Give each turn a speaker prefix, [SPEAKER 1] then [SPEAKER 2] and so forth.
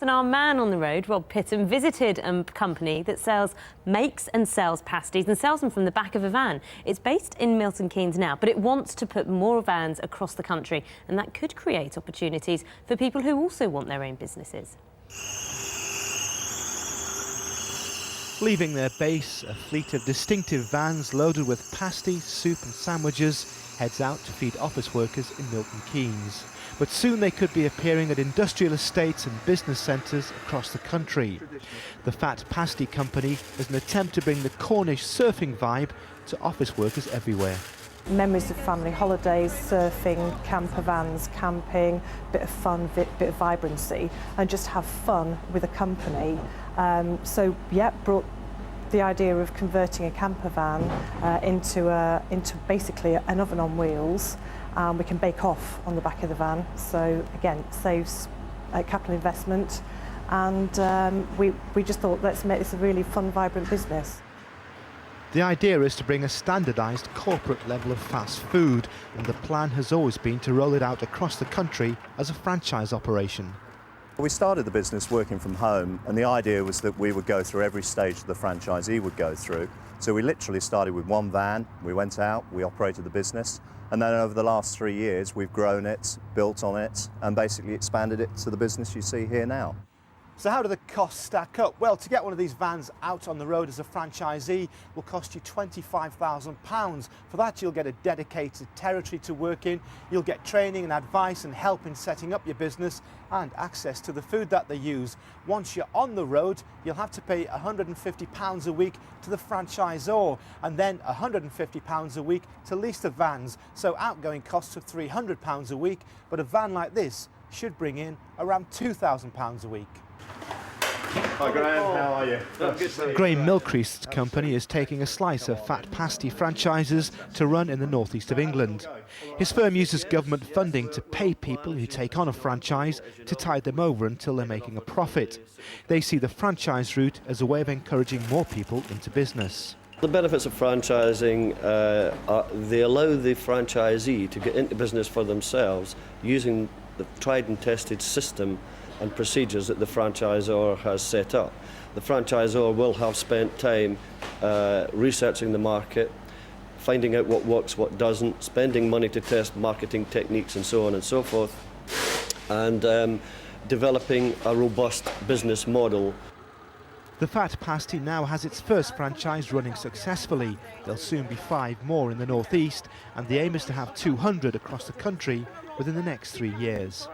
[SPEAKER 1] And our man on the road, Rob Pitton, visited a company that makes and sells pasties and sells them from the back of a van. It's based in Milton Keynes now, but it wants to put more vans across the country, and that could create opportunities for people who also want their own businesses.
[SPEAKER 2] Leaving their base, a fleet of distinctive vans loaded with pasties, soup and sandwiches heads out to feed office workers in Milton Keynes. But soon they could be appearing at industrial estates and business centres across the country. The Phat Pasty company is an attempt to bring the Cornish surfing vibe to office workers everywhere.
[SPEAKER 3] Memories of family holidays, surfing, camper vans, camping, bit of fun, bit of vibrancy, and just have fun with a company. Brought the idea of converting a camper van into basically an oven on wheels. We can bake off on the back of the van, so again it saves capital investment, and we just thought, let's make this a really fun, vibrant business.
[SPEAKER 2] The idea is to bring a standardised corporate level of fast food, and the plan has always been to roll it out across the country as a franchise operation.
[SPEAKER 4] We started the business working from home, and the idea was that we would go through every stage that the franchisee would go through. So we literally started with one van, we went out, we operated the business, and then over the last 3 years we've grown it, built on it, and basically expanded it to the business you see here now.
[SPEAKER 2] So how do the costs stack up? Well, to get one of these vans out on the road as a franchisee will cost you £25,000. For that, you'll get a dedicated territory to work in, you'll get training and advice and help in setting up your business, and access to the food that they use. Once you're on the road, you'll have to pay £150 a week to the franchisor, and then £150 a week to lease the vans. So outgoing costs of £300 a week, but a van like this should bring in around £2,000 a week.
[SPEAKER 4] Hi Graham, how are you?
[SPEAKER 2] Graham Milcreast's company is taking a slice of Phat Pasty franchises to run in the northeast of England. His firm uses government funding to pay people who take on a franchise to tide them over until they're making a profit. They see the franchise route as a way of encouraging more people into business.
[SPEAKER 5] The benefits of franchising, they allow the franchisee to get into business for themselves using the tried and tested system and procedures that the franchisor has set up. The franchisor will have spent time researching the market, finding out what works, what doesn't, spending money to test marketing techniques and so on and so forth, and developing a robust business model.
[SPEAKER 2] The Phat Pasty now has its first franchise running successfully. There'll soon be 5 more in the northeast, and the aim is to have 200 across the country within the next 3 years.